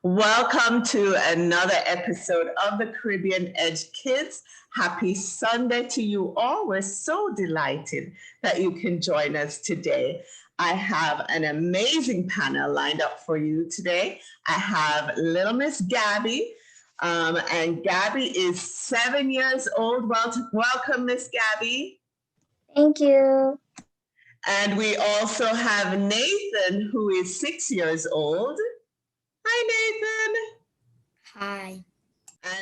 Welcome to another episode of the Caribbean Edge Kids. Happy Sunday to you all. We're so delighted that you can join us today. I have an amazing panel lined up for you today. I have little Miss Gabby, and Gabby is 7 years old. Welcome, Miss Gabby. Thank you. And we also have Nathan, who is 6 years old. Hi, Nathan. Hi.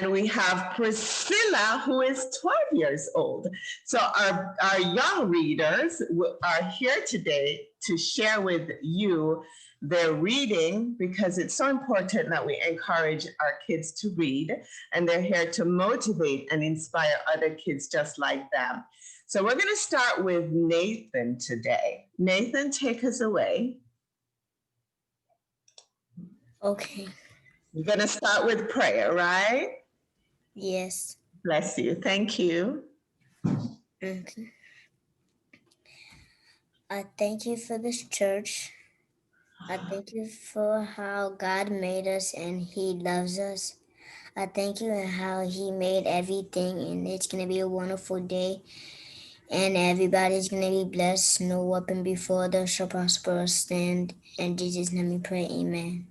And we have Priscila, who is 12 years old. So our young readers are here today to share with you their reading, because it's so important that we encourage our kids to read, and they're here to motivate and inspire other kids just like them. So we're going to start with Nathan today. Nathan, take us away. Okay. You're going to start with prayer, right? Yes. Bless you. Thank you. Okay. I thank you for this church. I thank you for how God made us and He loves us. I thank you and how He made everything, and it's going to be a wonderful day. And everybody's going to be blessed. No weapon before them shall prosper or stand. In Jesus' name we pray. Amen.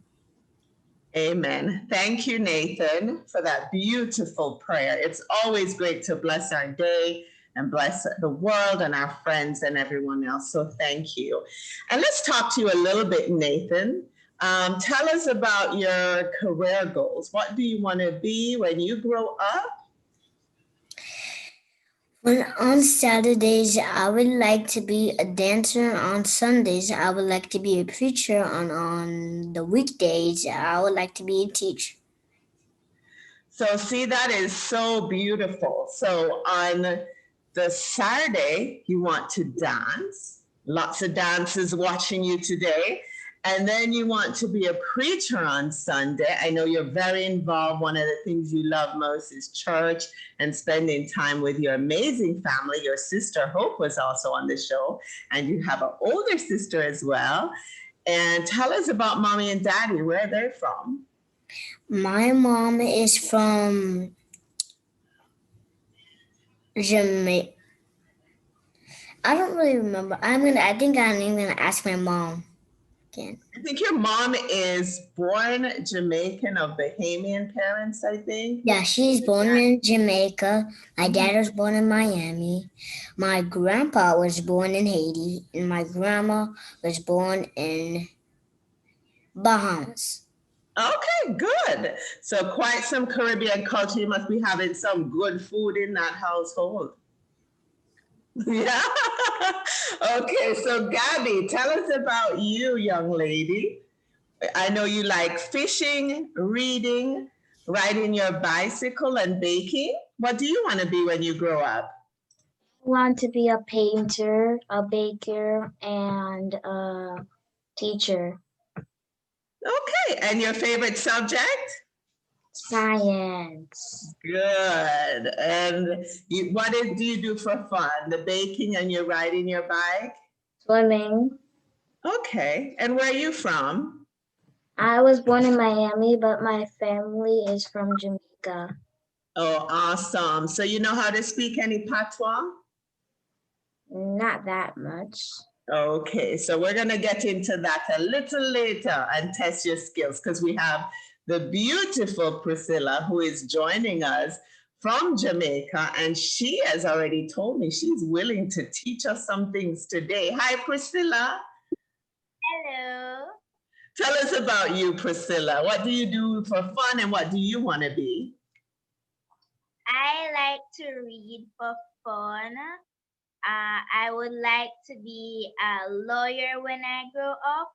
Amen. Thank you, Nathan, for that beautiful prayer. It's always great to bless our day and bless the world and our friends and everyone else. So thank you. And let's talk to you a little bit, Nathan. Tell us about your career goals. What do you want to be when you grow up? Well, on Saturdays, I would like to be a dancer. On Sundays, I would like to be a preacher. On the weekdays, I would like to be a teacher. So see, that is so beautiful. So on the Saturday, you want to dance. Lots of dancers watching you today. And then you want to be a preacher on Sunday. I know you're very involved. One of the things you love most is church and spending time with your amazing family. Your sister Hope was also on the show, and you have an older sister as well. And tell us about mommy and daddy, where they're from. My mom is from Jamaica. I don't really remember. I think I'm even gonna ask my mom again. I think your mom is born Jamaican of Bahamian parents, I think. Yeah, she's born in Jamaica. My dad was born in Miami. My grandpa was born in Haiti, and my grandma was born in Bahamas. Okay, good. So quite some Caribbean culture. You must be having some good food in that household. Yeah. Okay, so Gabby, tell us about you, young lady. I know you like fishing, reading, riding your bicycle, and baking. What do you want to be when you grow up? I want to be a painter, a baker, and a teacher. Okay, and your favorite subject? Science. Good. And do you do for fun? The baking and you're riding your bike? Swimming. Okay. And where are you from? I was born in Miami, but my family is from Jamaica. Oh, awesome. So you know how to speak any patois? Not that much. Okay, so we're going to get into that a little later and test your skills, because we have the beautiful Priscila, who is joining us from Jamaica, and she has already told me she's willing to teach us some things today. Hi, Priscila. Hello. Tell us about you, Priscila. What do you do for fun, and what do you want to be? I like to read for fun. I would like to be a lawyer when I grow up.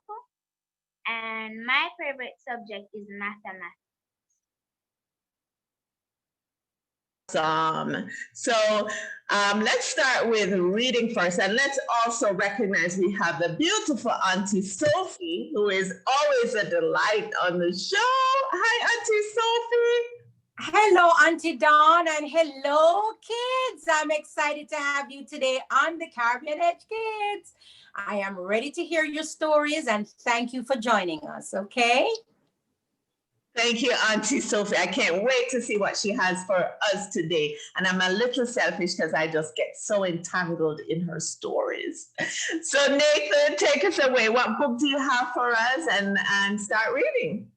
And my favorite subject is mathematics. So let's start with reading first, and let's also recognize we have the beautiful Auntie Sophie, who is always a delight on the show. Hi, Auntie Sophie. Hello, Auntie Dawn, and hello, kids. I'm excited to have you today on the Caribbean Edge Kids. I am ready to hear your stories, and thank you for joining us, okay? Thank you, Auntie Sophie. I can't wait to see what she has for us today. And I'm a little selfish because I just get so entangled in her stories. So, Nathan, take us away. What book do you have for us? And start reading.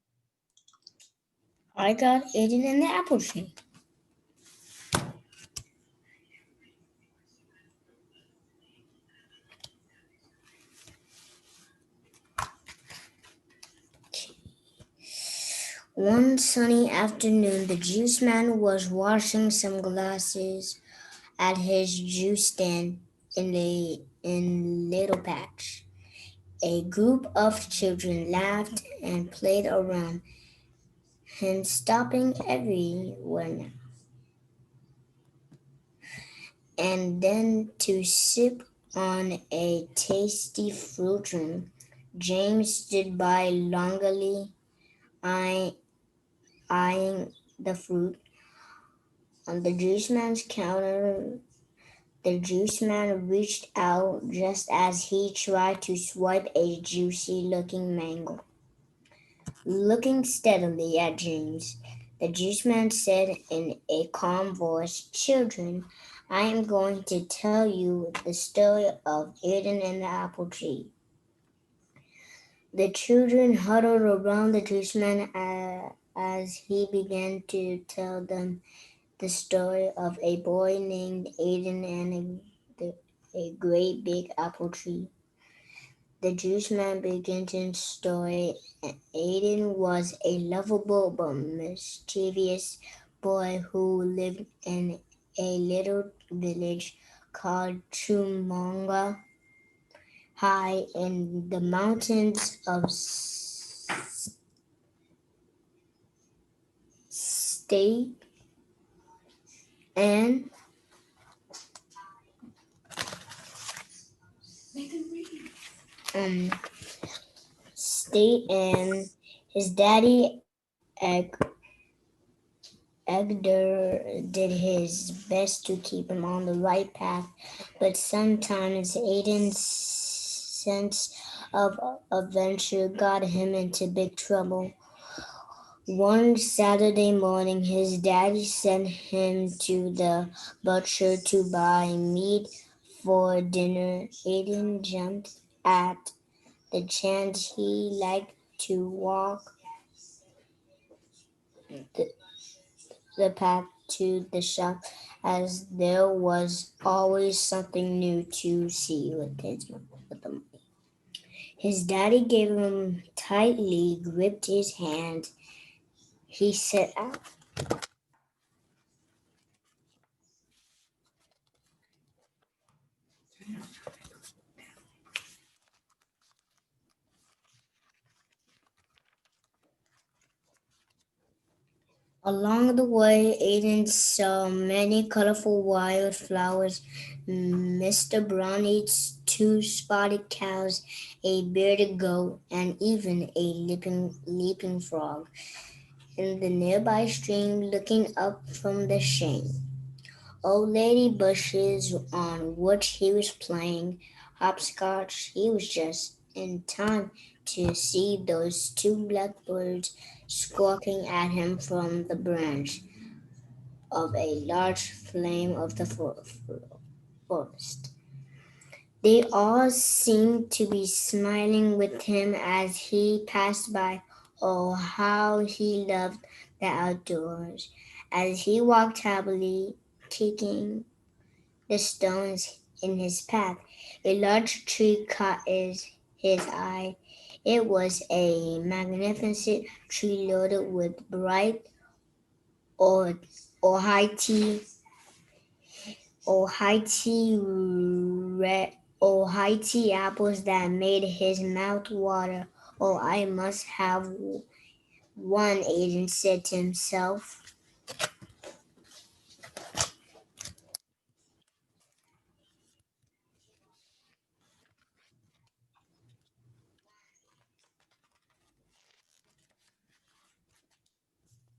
I got Aiden and the Apple Tree. One sunny afternoon, the juice man was washing some glasses at his juice stand in Little Patch. A group of children laughed and played around him, stopping everywhere now and then to sip on a tasty fruit drink. James stood by longingly, eyeing the fruit on the juice man's counter. The juice man reached out just as he tried to swipe a juicy looking mango. Looking steadily at James, the juice man said in a calm voice, "Children, I am going to tell you the story of Eden and the apple tree." The children huddled around the juice man as he began to tell them the story of a boy named Aiden and a great big apple tree. The juice man begins his story. Aiden was a lovable but mischievous boy who lived in a little village called Chumonga high in the mountains of state and um, state and his daddy Edgar did his best to keep him on the right path, but sometimes Aiden's sense of adventure got him into big trouble. One Saturday morning, his daddy sent him to the butcher to buy meat for dinner. Aiden jumped at the chance. He liked to walk the, the path to the shop as there was always something new to see with the money. His daddy gave him tightly gripped his hand. He set out. Along the way, Aiden saw many colorful wildflowers, Mr. Brownie's two spotted cows, a bearded goat, and even a leaping frog in the nearby stream looking up from the shade. Old lady bushes on which he was playing hopscotch. He was just in time to see those two blackbirds squawking at him from the branch of a large flame of the forest. They all seemed to be smiling with him as he passed by. Oh, how he loved the outdoors. As he walked happily, kicking the stones in his path, a large tree caught his eye. It was a magnificent tree loaded with bright or Ohio red Ohio apples that made his mouth water. Oh, I must have one, Aiden said to himself.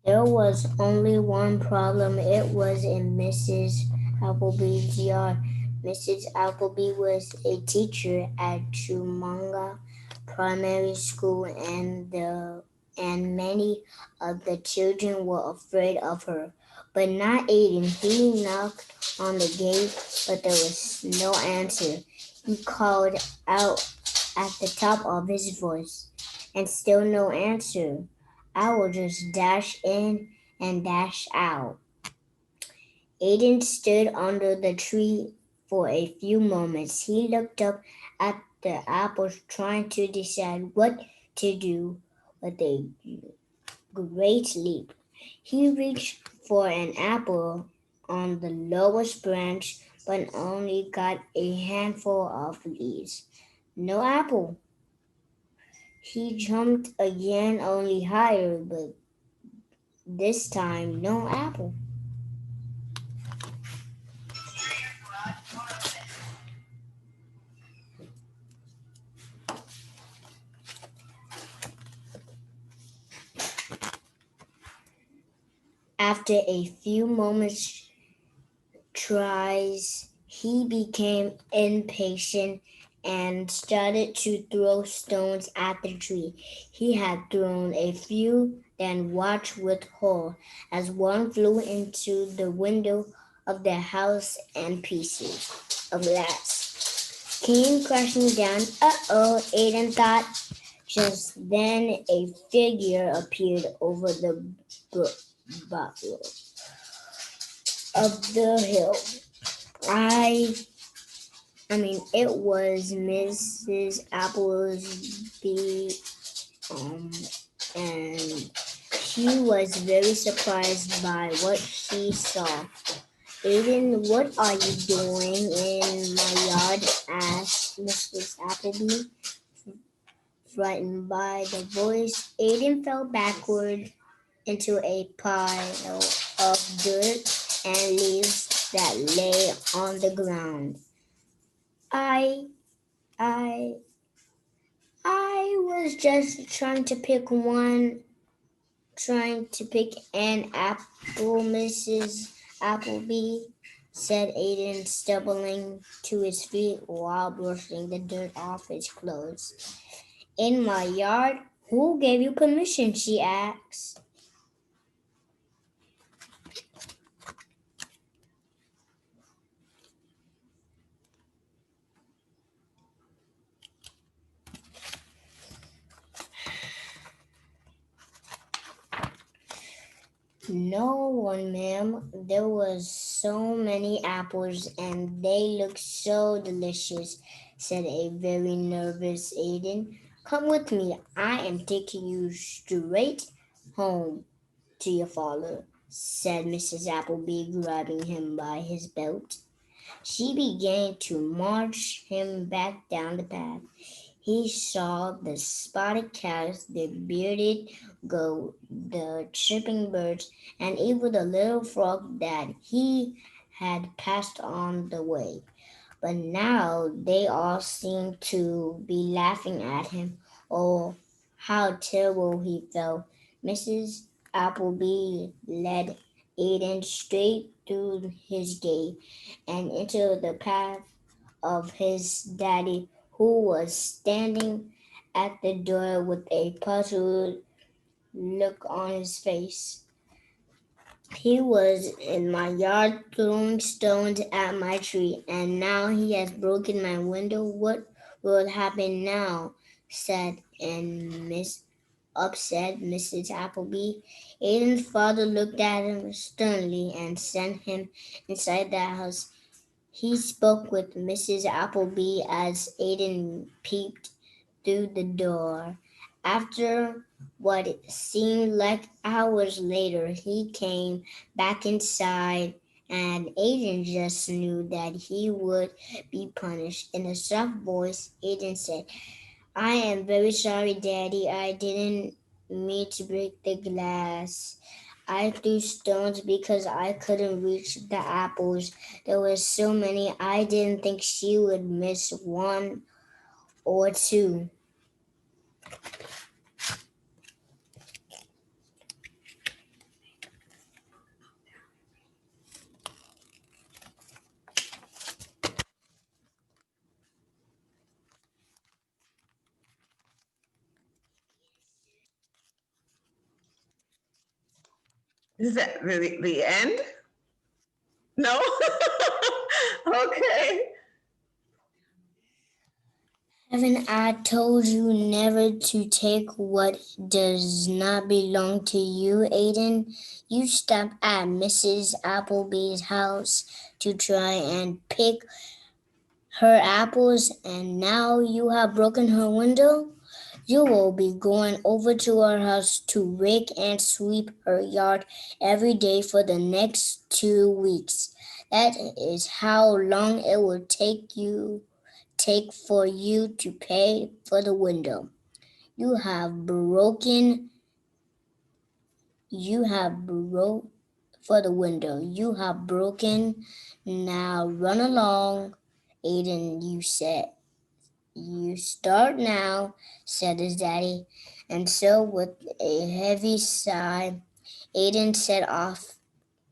There was only one problem. It was in Mrs. Appleby's yard. Mrs. Appleby was a teacher at Chumanga Primary School, and many of the children were afraid of her. But not Aiden. He knocked on the gate, but there was no answer. He called out at the top of his voice, and still no answer. I will just dash in and dash out. Aiden stood under the tree for a few moments. He looked up at the apples, trying to decide what to do with a great leap. He reached for an apple on the lowest branch, but only got a handful of leaves. No apple. He jumped again, only higher, but this time no apple. After a few moments tries, he became impatient and started to throw stones at the tree. He had thrown a few, then watched with horror as one flew into the window of the house and pieces of glass came crashing down. Uh-oh, Aiden thought. Just then a figure appeared over the bottom of the hill. I it was Mrs. Appleby, and she was very surprised by what she saw. Aiden, what are you doing in my yard? Asked Mrs. Appleby, frightened by the voice. Aiden fell backward into a pile of dirt and leaves that lay on the ground. I I I was just trying to pick an apple, Mrs. Appleby, said Aiden, stumbling to his feet while brushing the dirt off his clothes. In my yard? Who gave you permission? She asked. No one, ma'am. There was so many apples and they looked so delicious, said a very nervous Aiden. Come with me. I am taking you straight home to your father, said Mrs. Appleby, grabbing him by his belt. She began to march him back down the path. He saw the spotted cows, the bearded goat, the chirping birds, and even the little frog that he had passed on the way. But now they all seemed to be laughing at him. Oh, how terrible he felt. Mrs. Appleby led Aiden straight through his gate and into the path of his daddy, who was standing at the door with a puzzled look on his face. He was in my yard throwing stones at my tree, and now he has broken my window. What will happen now? Said and upset Mrs. Appleby. Aiden's father looked at him sternly and sent him inside the house. He spoke with Mrs. Appleby as Aiden peeped through the door. After what seemed like hours later, he came back inside, and Aiden just knew that he would be punished. In a soft voice, Aiden said, I am very sorry, Daddy. I didn't mean to break the glass. I threw stones because I couldn't reach the apples. There were so many, I didn't think she would miss one or two. Is that the end? No? Okay. Haven't I told you never to take what does not belong to you, Aiden? You stopped at Mrs. Appleby's house to try and pick her apples, and now you have broken her window? You will be going over to our house to rake and sweep her yard every day for the next 2 weeks. That is how long it will take for you to pay for the window. You have broken you have broke for the window. You have broken. Now run along. Aiden, you start now, said his daddy. And so with a heavy sigh, Aiden set off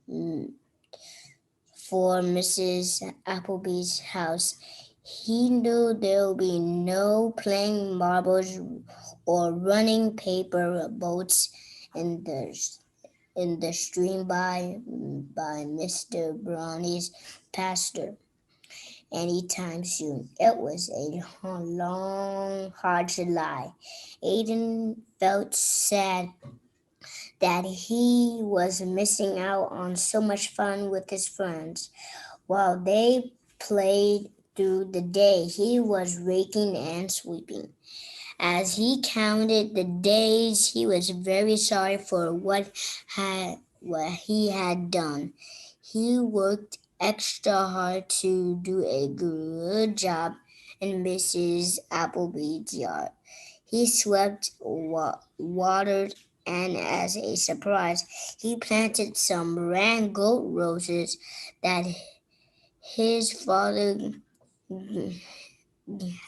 mm, for Mrs. Appleby's house. He knew there would be no playing marbles or running paper boats in the stream by Mr. Brownie's pasture anytime soon. It was a long, hard July. Aiden felt sad that he was missing out on so much fun with his friends. While they played through the day, he was raking and sweeping. As he counted the days, he was very sorry for what he had done. He worked extra hard to do a good job in Mrs. Appleby's yard. He swept, watered, and as a surprise, he planted some goat roses that his father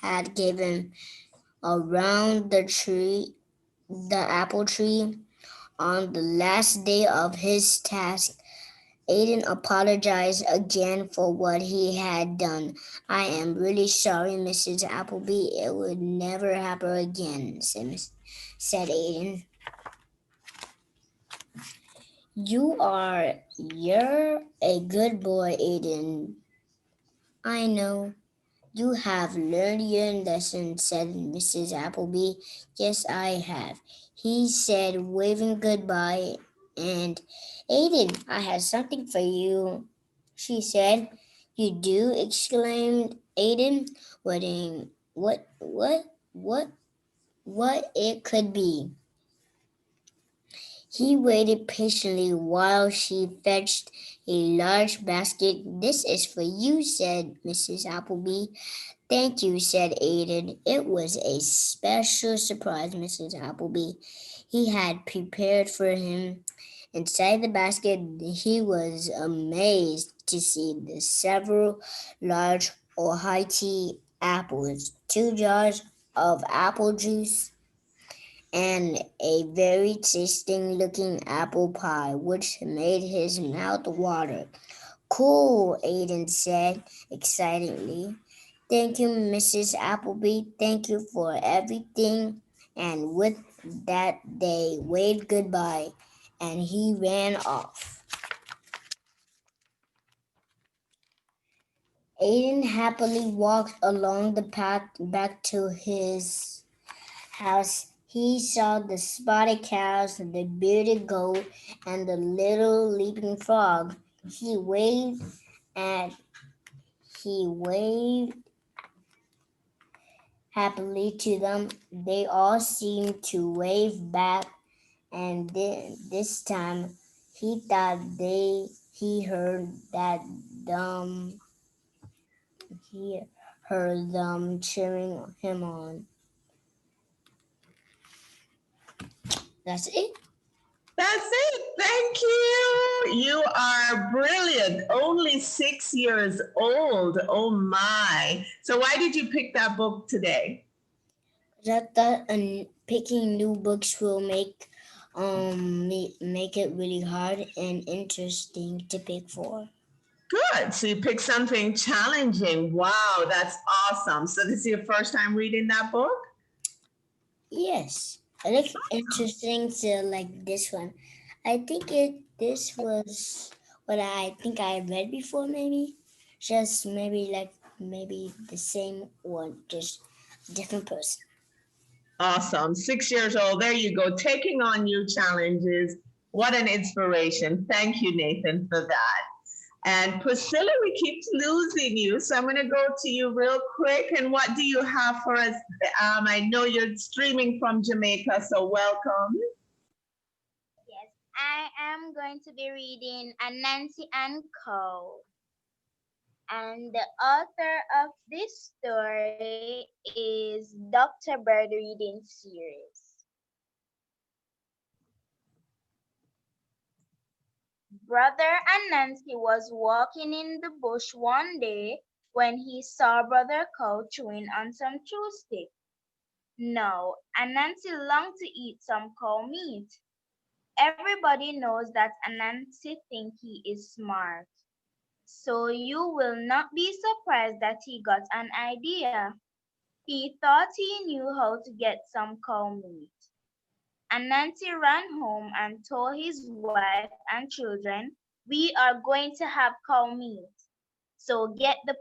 had given around the apple tree. On the last day of his task, Aiden apologized again for what he had done. I am really sorry, Mrs. Appleby. It would never happen again, said Aiden. You're a good boy, Aiden. I know. You have learned your lesson, said Mrs. Appleby. Yes, I have, he said, waving goodbye. And Aiden, I have something for you, she said. You do? Exclaimed Aiden, wondering what, what it could be. He waited patiently while she fetched a large basket. This is for you, said Mrs. Appleby. Thank you, said Aiden. It was a special surprise, Mrs. Appleby. He had prepared for him. Inside the basket, he was amazed to see the several large Ohio apples, 2 jars of apple juice, and a very tasting looking apple pie, which made his mouth water. Cool, Aiden said excitedly. Thank you, Mrs. Appleby. Thank you for everything. And with that, they waved goodbye and he ran off. Aiden happily walked along the path back to his house. He saw the spotted cows, the bearded goat, and the little leaping frog. And he waved happily to them. They all seemed to wave back, and this time he thought he heard that them he heard them cheering him on. That's it. That's it. Thank you. You are brilliant. Only 6 years old. Oh my. So why did you pick that book today? I thought picking new books will make it really hard and interesting to pick for. Good. So you picked something challenging. Wow, that's awesome. So this is your first time reading that book? Yes, I like interesting to like this one. I think this was what I think I read before, maybe. Just maybe the same or just a different person. Awesome. 6 years old. There you go. Taking on new challenges. What an inspiration. Thank you, Nathan, for that. And Priscilla, we keep losing you. So I'm going to go to you real quick. And what do you have for us? I know you're streaming from Jamaica, so welcome. Yes, I am going to be reading a Nancy and Co. And the author of this story is Dr. Bird Reading Series. Brother Anansi was walking in the bush one day when he saw Brother Cow chewing on some chew stick. Now, Anansi longed to eat some cow meat. Everybody knows that Anansi thinks he is smart. So you will not be surprised that he got an idea. He thought he knew how to get some cow meat. Anansi ran home and told his wife and children, "We are going to have cow meat. So get the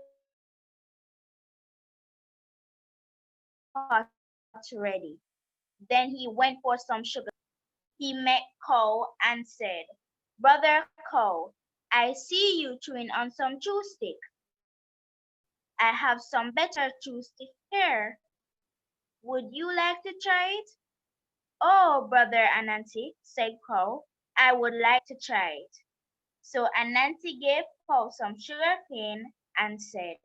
pot ready." Then he went for some sugar. He met Cow and said, "Brother Cow, I see you chewing on some chew stick. I have some better chew stick here. Would you like to try it?" "Oh, Brother Anansi," said Cow, "I would like to try it." So Anansi gave Cow some sugar cane and said,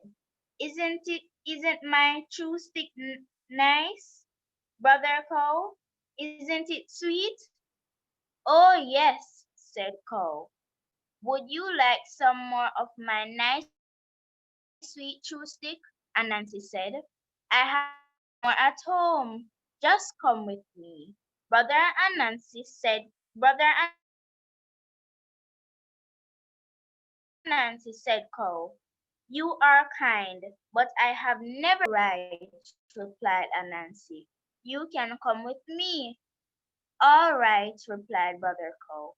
Isn't my chew stick nice, Brother Cow? Isn't it sweet?" "Oh, yes," said Cow. "Would you like some more of my nice sweet chew stick?" Anansi said. "I have some more at home. Just come with me." Brother Anansi said, "Cow, you are kind, but I have never seen you ride," replied Anansi. "You can come with me." "All right," replied Brother Cow.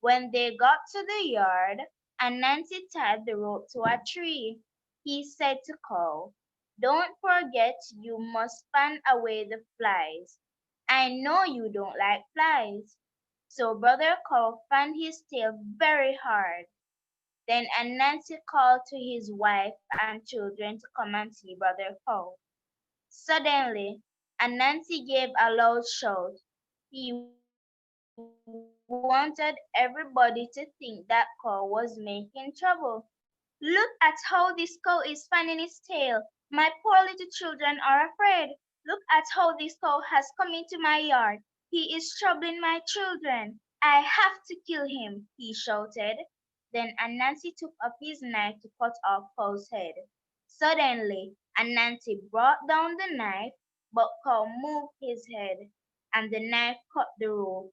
When they got to the yard, Anansi tied the rope to a tree. He said to Cow, "Don't forget you must fan away the flies. I know you don't like flies." So Brother Cow fanned his tail very hard. Then Anansi called to his wife and children to come and see Brother Cow. Suddenly, Anansi gave a loud shout. He wanted everybody to think that Cow was making trouble. "Look at how this cow is fanning its tail! My poor little children are afraid! Look at how this cow has come into my yard! He is troubling my children! I have to kill him!" he shouted. Then Anansi took up his knife to cut off Cow's head. Suddenly, Anansi brought down the knife, but Cow moved his head, and the knife cut the rope.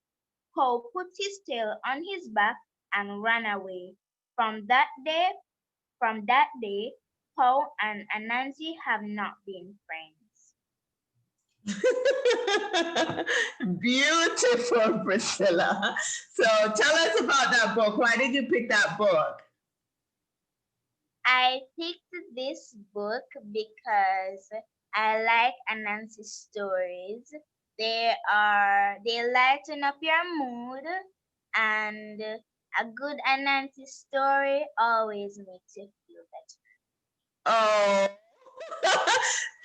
Cow put his tail on his back and ran away. From that day, from that day, Cow and Anansi have not been friends. Beautiful, Priscilla. So tell us about that book. Why did you pick that book? I picked this book because I like Anansi stories. They lighten up your mood, and a good Anansi story always makes you feel better. Oh,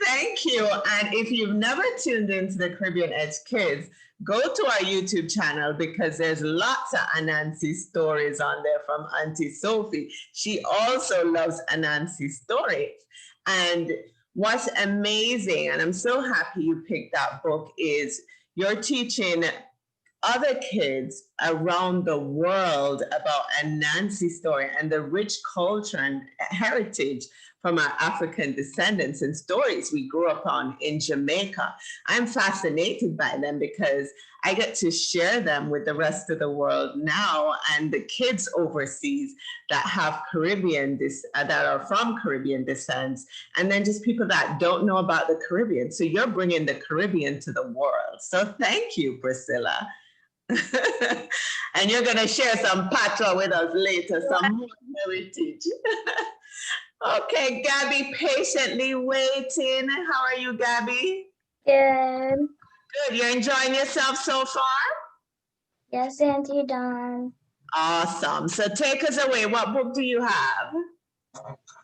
thank you. And if you've never tuned into the Caribbean Edge Kids, go to our YouTube channel because there's lots of Anansi stories on there from Auntie Sophie. She also loves Anansi stories. And what's amazing, and I'm so happy you picked that book, is you're teaching other kids around the world about Anansi story and the rich culture and heritage from our African descendants and stories we grew up on in Jamaica. I'm fascinated by them because I get to share them with the rest of the world now, and the kids overseas that have that are from Caribbean descent, and then just people that don't know about the Caribbean. So you're bringing the Caribbean to the world. So thank you, Priscilla. And you're going to share some patois with us later, some more heritage. Okay, Gabby, patiently waiting. How are you, Gabby? Good. Good. You're enjoying yourself so far? Yes, Auntie Dawn. Awesome. So take us away. What book do you have?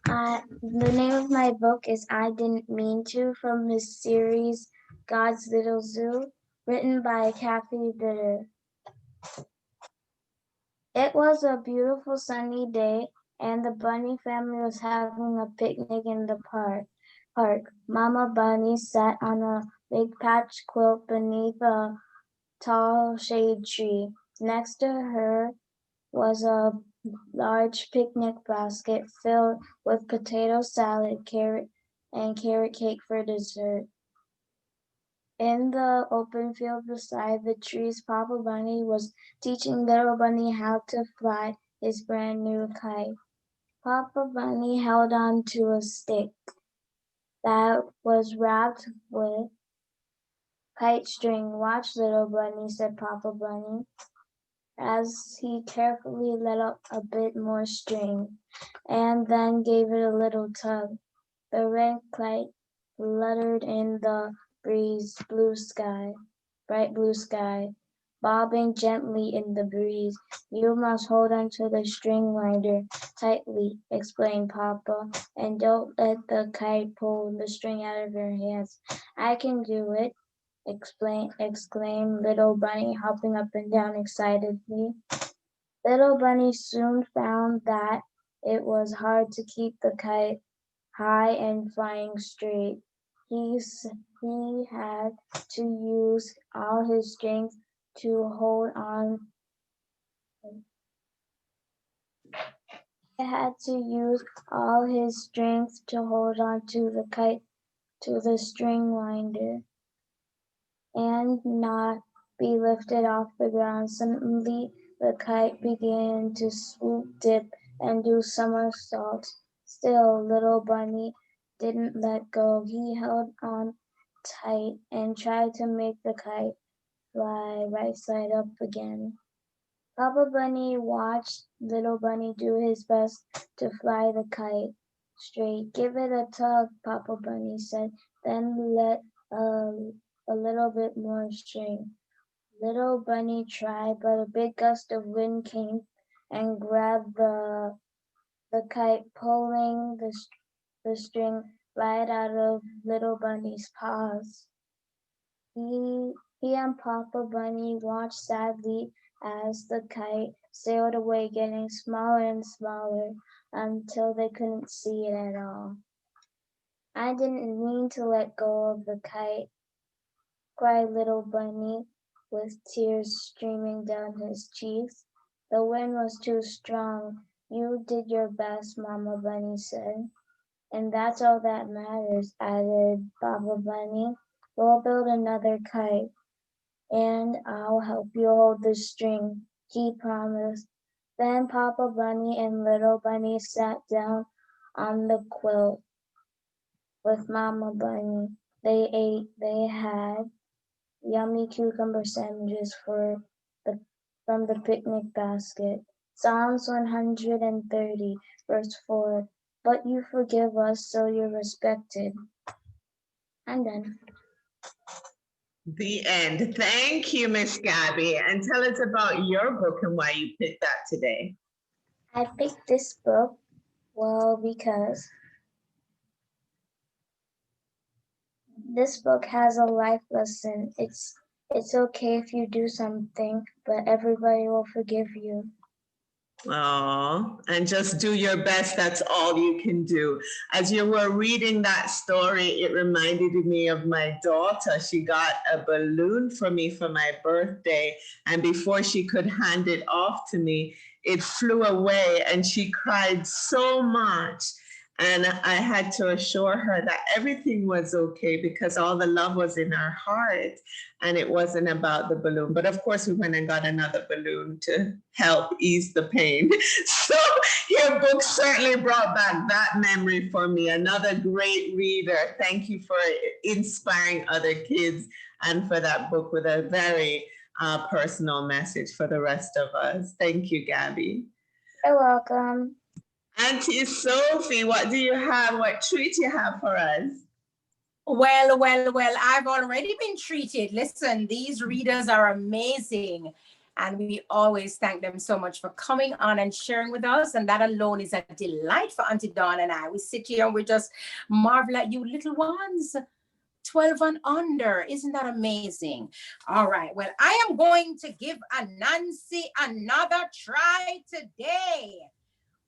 The name of my book is I Didn't Mean To, from the series God's Little Zoo, written by Kathy Bitter. It was a beautiful sunny day, and the bunny family was having a picnic in the park. Mama Bunny sat on a big patch quilt beneath a tall shade tree. Next to her was a large picnic basket filled with potato salad, carrot cake for dessert. In the open field beside the trees, Papa Bunny was teaching Little Bunny how to fly his brand new kite. Papa Bunny held on to a stick that was wrapped with kite string. Watch, Little Bunny, said Papa Bunny, as he carefully let up a bit more string, and then gave it a little tug. The red kite fluttered in the breeze, bright blue sky, bobbing gently in the breeze. You must hold onto the string winder tightly, explained Papa, and don't let the kite pull the string out of your hands. I can do it, exclaimed Little Bunny, hopping up and down excitedly. Little Bunny soon found that it was hard to keep the kite high and flying straight. He had to use all his strength to hold on. He had to use all his strength to hold on to the kite, to the string winder, and not be lifted off the ground. Suddenly, the kite began to swoop, dip, and do somersaults. Still, Little Bunny didn't let go. He held on tight and tried to make the kite fly right side up again. Papa Bunny watched Little Bunny do his best to fly the kite straight. Give it a tug, Papa Bunny said, then let a little bit more string. Little Bunny tried, but a big gust of wind came and grabbed the kite, pulling the string right out of Little Bunny's paws. He and Papa Bunny watched sadly as the kite sailed away, getting smaller and smaller until they couldn't see it at all. I didn't mean to let go of the kite, cried Little Bunny, with tears streaming down his cheeks. The wind was too strong. You did your best, Mama Bunny said. And that's all that matters, added Papa Bunny. We'll build another kite, and I'll help you hold the string, he promised. Then Papa Bunny and Little Bunny sat down on the quilt with Mama Bunny. They had yummy cucumber sandwiches from the picnic basket. Psalms 130, verse 4. But you forgive us, so you're respected. I'm done. The end. Thank you, Miss Gabby. And tell us about your book and why you picked that today. I picked this book, well, because this book has a life lesson. It's okay if you do something, but everybody will forgive you. Oh, and just do your best. That's all you can do. As you were reading that story, it reminded me of my daughter. She got a balloon for me for my birthday. And before she could hand it off to me, it flew away and she cried so much. And I had to assure her that everything was okay because all the love was in her heart and it wasn't about the balloon. But of course, we went and got another balloon to help ease the pain. So your book certainly brought back that memory for me. Another great reader. Thank you for inspiring other kids and for that book with a very personal message for the rest of us. Thank you, Gabby. You're welcome. Auntie Sophie, what do you have? What treat you have for us? Well, I've already been treated. Listen, these readers are amazing. And we always thank them so much for coming on and sharing with us. And that alone is a delight for Auntie Dawn and I. We sit here and we just marvel at you little ones. 12 and under. Isn't that amazing? All right. Well, I am going to give Nancy another try today.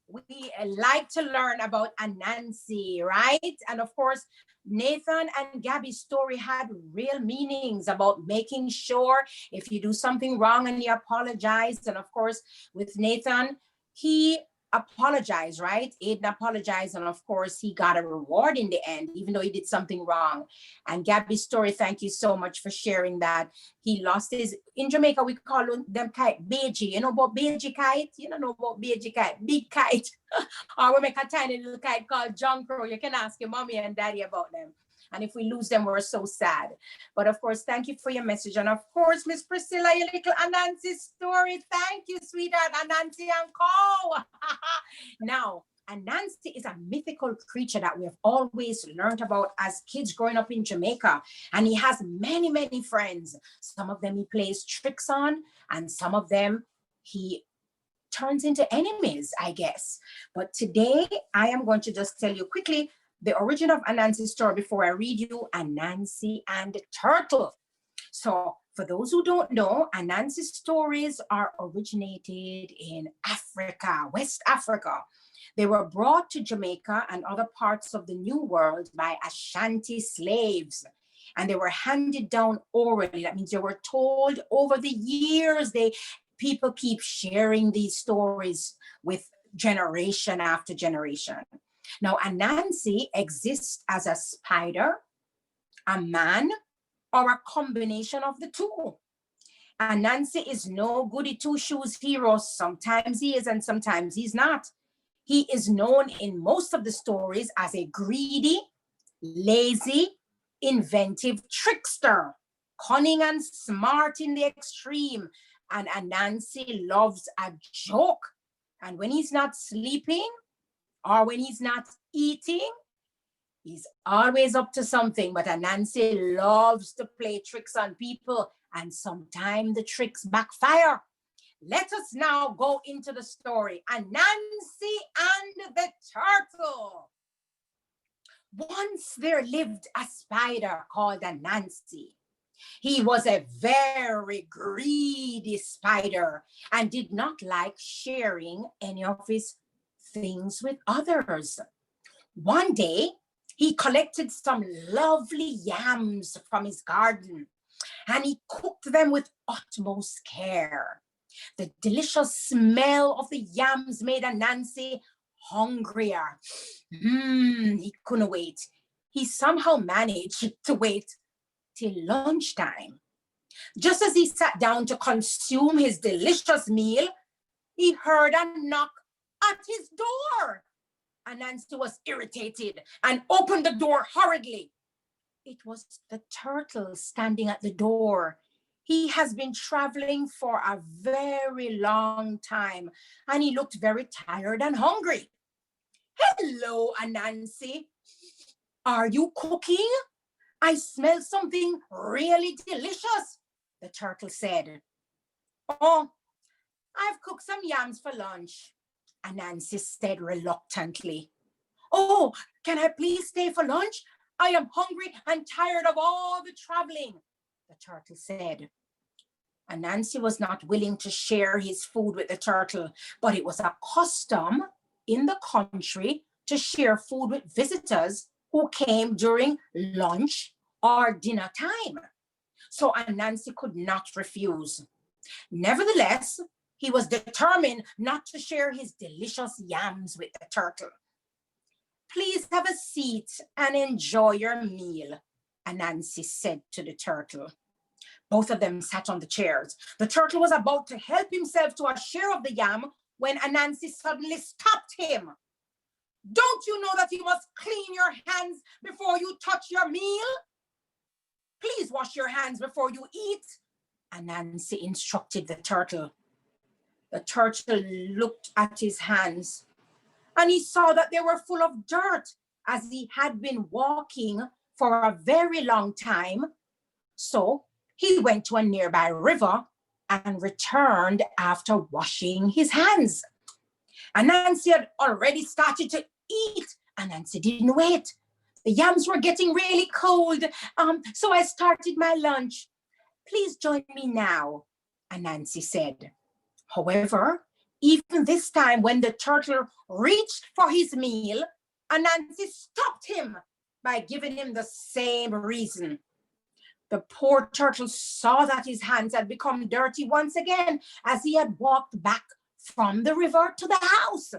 We like to learn about Anansi, right? And of course, Nathan and Gabby's story had real meanings about making sure if you do something wrong and you apologize. And of course, with Nathan, he apologized, right? Aiden apologized. And of course, he got a reward in the end, even though he did something wrong. And Gabby's story, thank you so much for sharing that. He lost his, in Jamaica, we call them kite, beji. You know about beji kite? You don't know about beji kite, big kite. Or we make a tiny little kite called John Crow. You can ask your mommy and daddy about them. And if we lose them, we're so sad. But of course, thank you for your message. And of course, Miss Priscilla, your little Anansi story. Thank you, sweetheart, Anansi and Co. Now, Anansi is a mythical creature that we have always learned about as kids growing up in Jamaica. And he has many, many friends. Some of them he plays tricks on, and some of them he turns into enemies, I guess. But today, I am going to just tell you quickly the origin of Anansi's story before I read you Anansi and the Turtle. So for those who don't know, Anansi's stories are originated in Africa, West Africa. They were brought to Jamaica and other parts of the New World by Ashanti slaves. And they were handed down orally. That means they were told over the years. People keep sharing these stories with generation after generation. Now, Anansi exists as a spider, a man, or a combination of the two. Anansi is no goody two-shoes hero. Sometimes he is and sometimes he's not. He is known in most of the stories as a greedy, lazy, inventive trickster, cunning and smart in the extreme. And Anansi loves a joke. And when he's not sleeping or when he's not eating, he's always up to something. But Anansi loves to play tricks on people, and sometimes the tricks backfire. Let us now go into the story. Anansi and the Turtle. Once there lived a spider called Anansi. He was a very greedy spider and did not like sharing any of his things with others. One day, he collected some lovely yams from his garden and he cooked them with utmost care. The delicious smell of the yams made Anansi hungrier. He couldn't wait. He somehow managed to wait till lunchtime. Just as he sat down to consume his delicious meal, he heard a knock at his door. Anansi was irritated and opened the door hurriedly. It was the turtle standing at the door. He has been traveling for a very long time and he looked very tired and hungry. Hello, Anansi. Are you cooking? I smell something really delicious, the turtle said. Oh, I've cooked some yams for lunch, Anansi said reluctantly. Oh, can I please stay for lunch? I am hungry and tired of all the traveling, the turtle said. Anansi was not willing to share his food with the turtle, but it was a custom in the country to share food with visitors who came during lunch or dinner time. So Anansi could not refuse. Nevertheless, he was determined not to share his delicious yams with the turtle. Please have a seat and enjoy your meal, Anansi said to the turtle. Both of them sat on the chairs. The turtle was about to help himself to a share of the yam when Anansi suddenly stopped him. Don't you know that you must clean your hands before you touch your meal? Please wash your hands before you eat, Anansi instructed the turtle. The turtle looked at his hands and he saw that they were full of dirt as he had been walking for a very long time. So he went to a nearby river and returned after washing his hands. Anansi had already started to eat. Anansi didn't wait. The yams were getting really cold, so I started my lunch. Please join me now, Anansi said. However, even this time when the turtle reached for his meal, Anansi stopped him by giving him the same reason. The poor turtle saw that his hands had become dirty once again as he had walked back from the river to the house.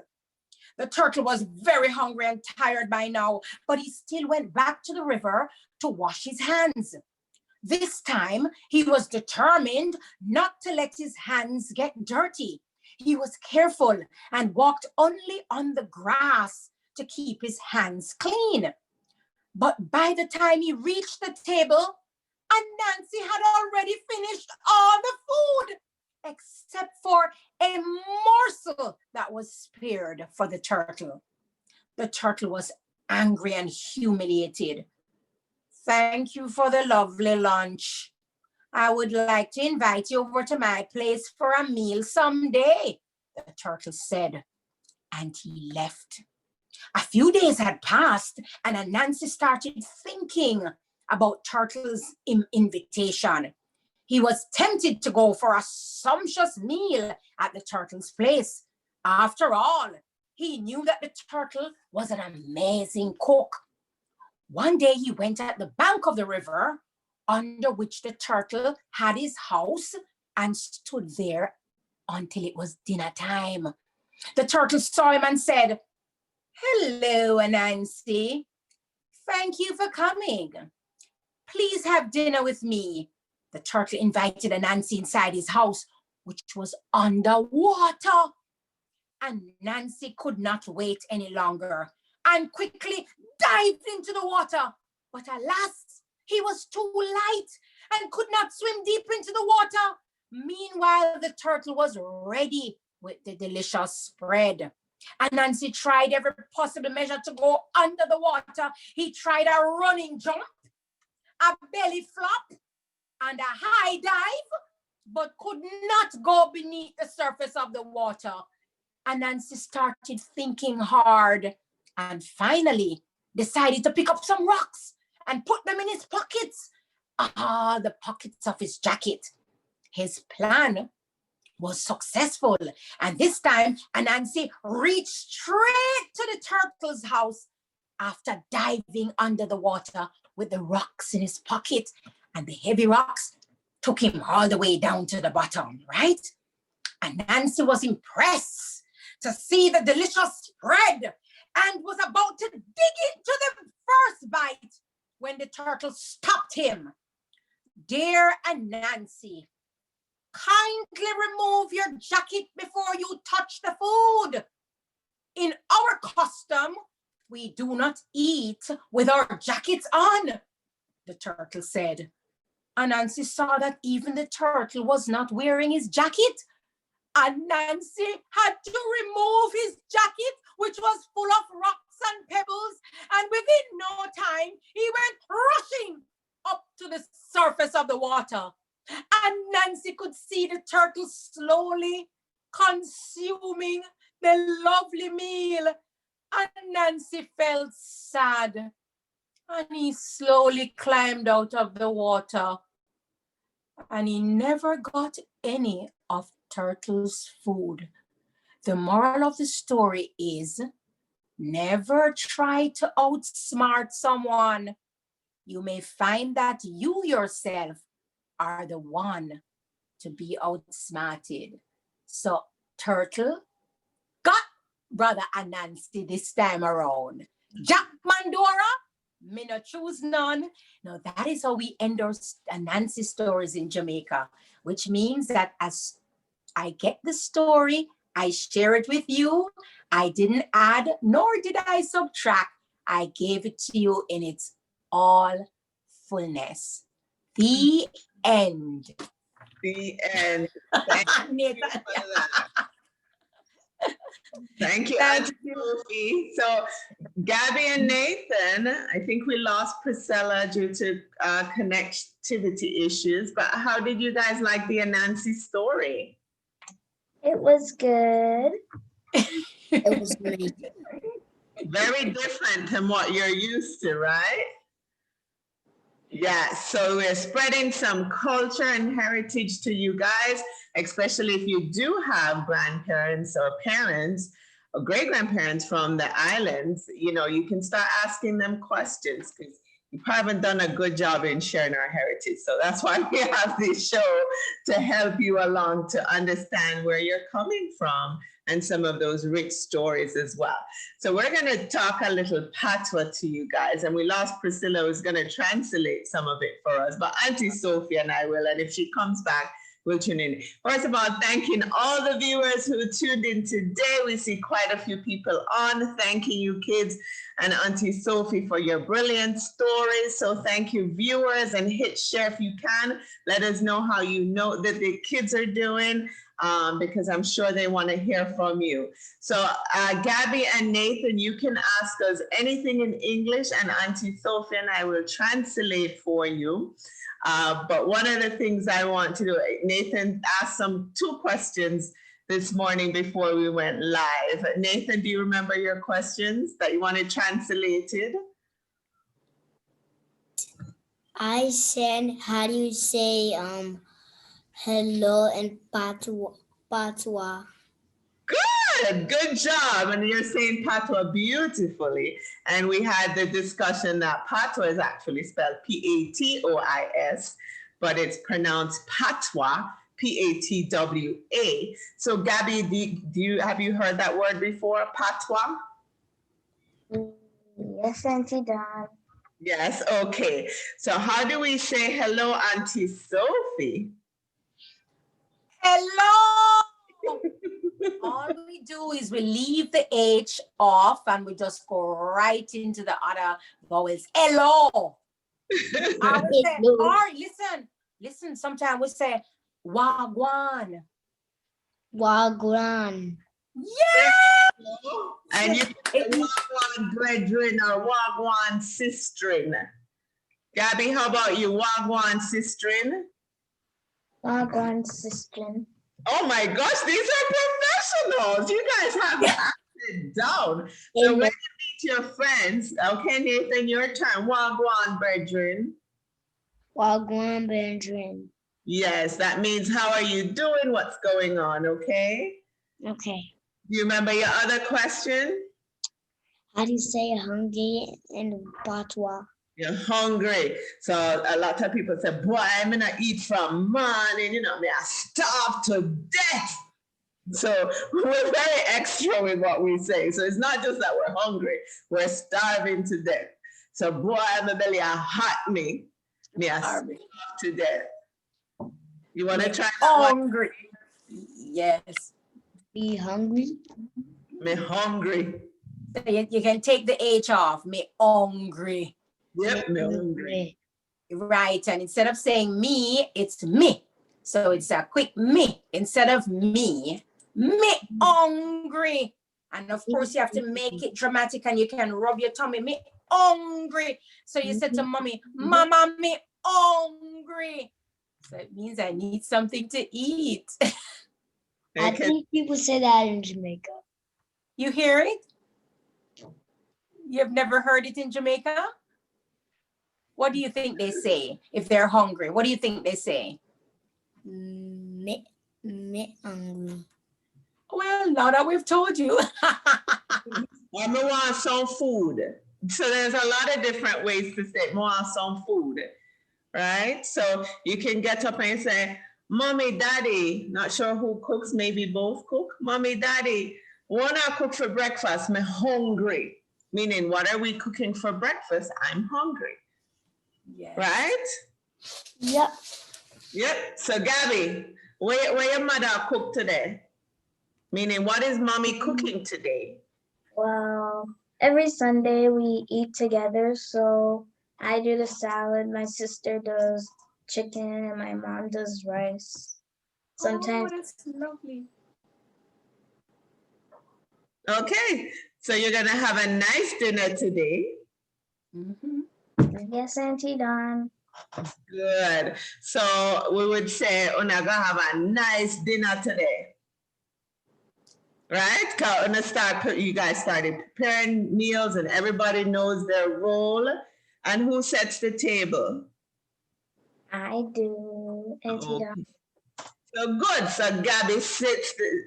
The turtle was very hungry and tired by now, but he still went back to the river to wash his hands. This time, he was determined not to let his hands get dirty. He was careful and walked only on the grass to keep his hands clean. But by the time he reached the table, Anansi had already finished all the food, except for a morsel that was spared for the turtle. The turtle was angry and humiliated. Thank you for the lovely lunch. I would like to invite you over to my place for a meal someday, the turtle said, and he left. A few days had passed, and Anansi started thinking about Turtle's invitation. He was tempted to go for a sumptuous meal at the turtle's place. After all, he knew that the turtle was an amazing cook. One day he went at the bank of the river under which the turtle had his house and stood there until it was dinner time. The turtle saw him and said, "Hello, Anansi. Thank you for coming. Please have dinner with me." The turtle invited Anansi inside his house, which was underwater. Anansi could not wait any longer and quickly dived into the water. But alas, he was too light and could not swim deep into the water. Meanwhile, the turtle was ready with the delicious spread. Anansi tried every possible measure to go under the water. He tried a running jump, a belly flop, and a high dive, but could not go beneath the surface of the water. Anansi started thinking hard and finally decided to pick up some rocks and put them in his pockets. The pockets of his jacket. His plan was successful, and this time Anansi reached straight to the turtle's house after diving under the water with the rocks in his pocket, and the heavy rocks took him all the way down to the bottom, right? Anansi was impressed to see the delicious spread and was about to dig into the first bite when the turtle stopped him. "Dear Anansi, kindly remove your jacket before you touch the food. In our custom, we do not eat with our jackets on," the turtle said. Anansi saw that even the turtle was not wearing his jacket. Anansi had to remove his jacket, which was full of rocks and pebbles, and within no time, he went rushing up to the surface of the water. Anansi could see the turtle slowly consuming the lovely meal. Anansi felt sad, and he slowly climbed out of the water, and he never got any of Turtle's food. The moral of the story is, never try to outsmart someone. You may find that you yourself are the one to be outsmarted. So Turtle got Brother Anansi this time around. Jack Mandora, me no choose none. Now that is how we end our Anansi stories in Jamaica, which means that as I get the story, I share it with you. I didn't add, nor did I subtract. I gave it to you in its all fullness. The end. The end. Thank you Nathan. for that. Thank you, Thank Auntie you. Sophie. So, Gabby and Nathan, I think we lost Priscilla due to connectivity issues. But how did you guys like the Anansi story? It was good. It was amazing. Very different than what you're used to, right? Yeah, so we're spreading some culture and heritage to you guys, especially if you do have grandparents or parents or great grandparents from the islands. You know, you can start asking them questions because you probably haven't done a good job in sharing our heritage. So that's why we have this show to help you along to understand where you're coming from and some of those rich stories as well. So we're going to talk a little patois to you guys, and we lost Priscilla, who's going to translate some of it for us, but Auntie Sophie and I will, and if she comes back, we'll tune in. First of all, thanking all the viewers who tuned in today. We see quite a few people on. Thanking you, kids, and Auntie Sophie for your brilliant stories. So thank you, viewers, and hit share if you can. Let us know how you know that the kids are doing. Because I'm sure they want to hear from you. So Gabby and Nathan, you can ask us anything in English, and Auntie Sophie and I will translate for you. But one of the things I want to do, Nathan asked two questions this morning before we went live. Nathan, do you remember your questions that you wanted translated? I said, how do you say hello in patois? Good job. And you're saying patois beautifully. And we had the discussion that patois is actually spelled P-A-T-O-I-S, but it's pronounced patois, P-A-T-W-A. So Gabby, have you heard that word before, patois? Yes, Auntie Dawn. Yes, okay. So how do we say hello, Auntie Sophie? Hello. All we do is we leave the H off and we just go right into the other vowels. Hello. I would say, or listen, sometimes we say wagwan. Wagwan. Yeah. And you say wagwan brethren or wagwan sistren. Gabby, how about you? Wagwan sistren? Wagwan sister. Oh my gosh, these are professionals. You guys have the accent down. So when you meet your friends, okay, Nathan, your turn. Wagwan, brethren. Wagwan brethren. Yes, that means how are you doing? What's going on, okay? Okay. Do you remember your other question? How do you say hungry in patois? You're hungry. So a lot of people say, boy, I'm gonna eat from morning, you know, me I starve to death. So we're very extra with what we say. So it's not just that we're hungry, we're starving to death. So boy, my belly are hot me I starve to death. You want to try that hungry? Yes. Be hungry? Me hungry. So you can take the H off. Me hungry. Yep, me hungry. Right, and instead of saying me, it's me. So it's a quick me instead of me hungry. And of course, you have to make it dramatic and you can rub your tummy, me hungry. So you said to mommy, mama, me hungry. So it means I need something to eat. I think people say that in Jamaica. You hear it? You've never heard it in Jamaica? What do you think they say if they're hungry? What do you think they say? Me hungry. Well, now that we've told you. I want some food. So there's a lot of different ways to say, I want some food, right? So you can get up and say, mommy, daddy, not sure who cooks, maybe both cook. Mommy, daddy, wanna cook for breakfast? I'm hungry. Meaning, what are we cooking for breakfast? I'm hungry. Yes. Right? Yep. Yep. So Gabby, where your mother cook today? Meaning, what is mommy cooking today? Well, every Sunday we eat together. So I do the salad. My sister does chicken and my mom does rice. Oh, Sometimes that's lovely. Okay, so you're gonna have a nice dinner today. Mhm. yes, Auntie Dawn. Good. So we would say, Una gonna have a nice dinner today. Right? You guys started preparing meals and everybody knows their role. And who sets the table? I do, Auntie Dawn. Okay. So good. So Gabby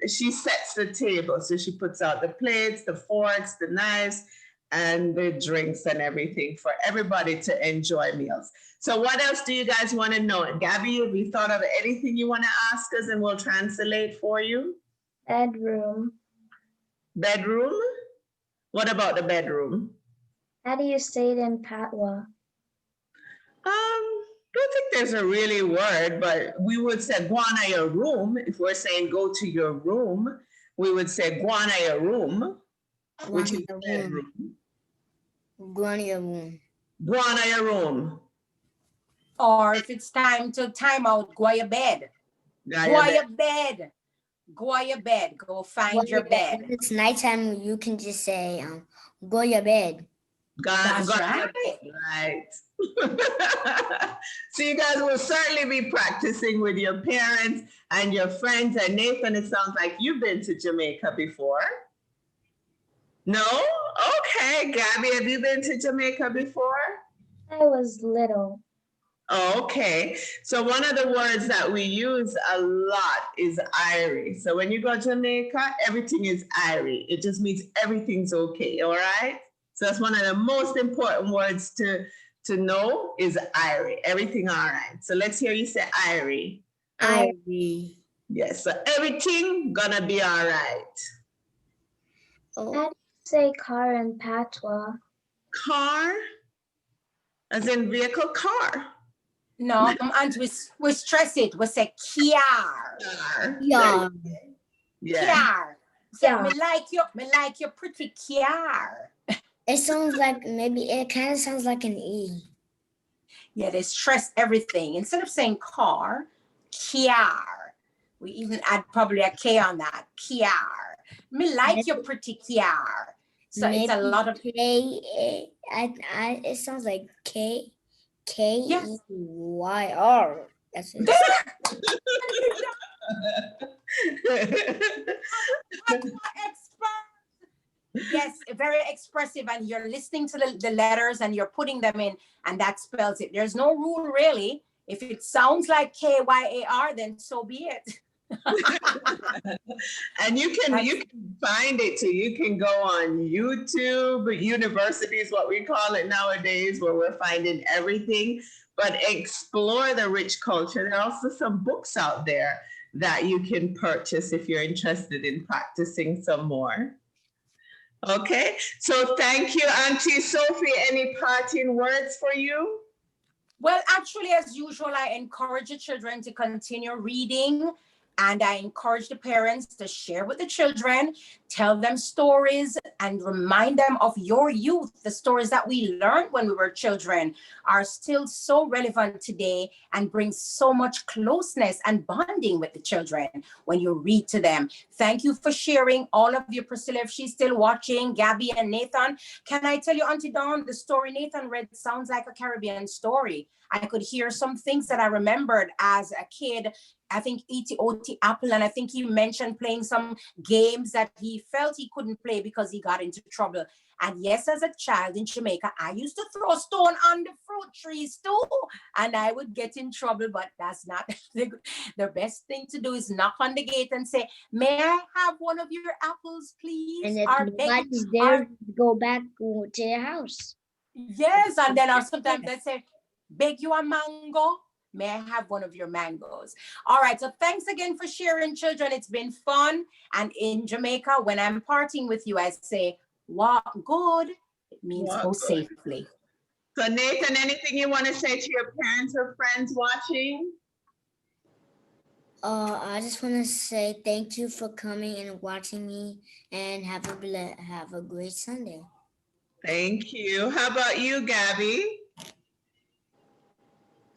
she sets the table. So she puts out the plates, the forks, the knives, and the drinks and everything for everybody to enjoy meals. So what else do you guys want to know? Gabby, have you thought of anything you want to ask us and we'll translate for you? Bedroom. Bedroom? What about the bedroom? How do you say it in Patwa? Don't think there's a really word, but we would say guana your room. If we're saying go to your room, we would say guana your room, which is bedroom. Go on your room. Guana your room. Or if it's time to time out, go to your bed. Got Go your to bed. your bed. Go to your bed. Go find your bed. If it's nighttime, you can just say, go your bed. That's Got right. your bed. Right. So you guys will certainly be practicing with your parents and your friends. And Nathan, it sounds like you've been to Jamaica before. No? Okay. Gabby, have you been to Jamaica before? I was little. Okay. So one of the words that we use a lot is irie. So when you go to Jamaica, everything is irie. It just means everything's okay. All right. So that's one of the most important words to know is irie. Everything all right. So let's hear you say irie. Ivy. Yes. So everything gonna be all right. How Oh, do you say car in Patwa? Car, as in vehicle, car. No, and we stress it. We say kiar. Car. yeah. Yeah. Kiar. So Yeah. me like your pretty kiar. It sounds like it kind of sounds like an E. Yeah, they stress everything. Instead of saying car, kiar. We even add probably a K on that. Kiar. Me like your pretty kiar. So it's a lot of it sounds like K-E-Y-R. That's it. expert. Yes, very expressive, and you're listening to the letters and you're putting them in, and that spells it. There's no rule really. If it sounds like KYAR, then so be it. And you can find it too. You can go on YouTube. University is what we call it nowadays, where we're finding everything. But explore the rich culture. There are also some books out there that you can purchase if you're interested in practicing some more. Okay, so thank you, Auntie Sophie. Any parting words for you? Well, actually, as usual, I encourage the children to continue reading, and I encourage the parents to share with the children, tell them stories, and remind them of your youth. The stories that we learned when we were children are still so relevant today and bring so much closeness and bonding with the children when you read to them. Thank you for sharing, all of you. Priscilla, if she's still watching, Gabby and Nathan. Can I tell you, Auntie Dawn, the story Nathan read sounds like a Caribbean story. I could hear some things that I remembered as a kid. I think E.T.O.T. Apple, and I think he mentioned playing some games that he felt he couldn't play because he got into trouble. And yes, as a child in Jamaica, I used to throw stone on the fruit trees too, and I would get in trouble, but that's not the best thing to do is knock on the gate and say, may I have one of your apples, please? And if nobody's there, go back to your house. Yes, and then or sometimes they say, beg you a mango. May I have one of your mangoes? All right, so thanks again for sharing, children. It's been fun. And in Jamaica, when I'm partying with you, I say, walk good. It means Walk go good. safely. So Nathan, anything you want to say to your parents or friends watching? I just want to say thank you for coming and watching me, and have a great Sunday. Thank you. How about you, Gabby?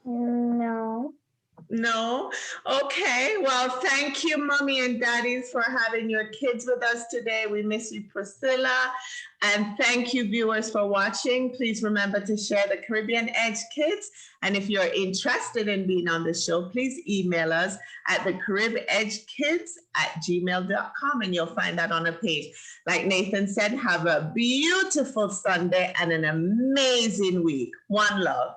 No. No? Okay. Well, thank you, mommy and daddies, for having your kids with us today. We miss you, Priscilla. And thank you, viewers, for watching. Please remember to share the Caribbean Edge Kids. And if you're interested in being on the show, please email us at thecaribedgekids@gmail.com, and you'll find that on a page. Like Nathan said, have a beautiful Sunday and an amazing week. One love.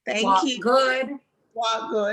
Thank Walk you. good. Walk good.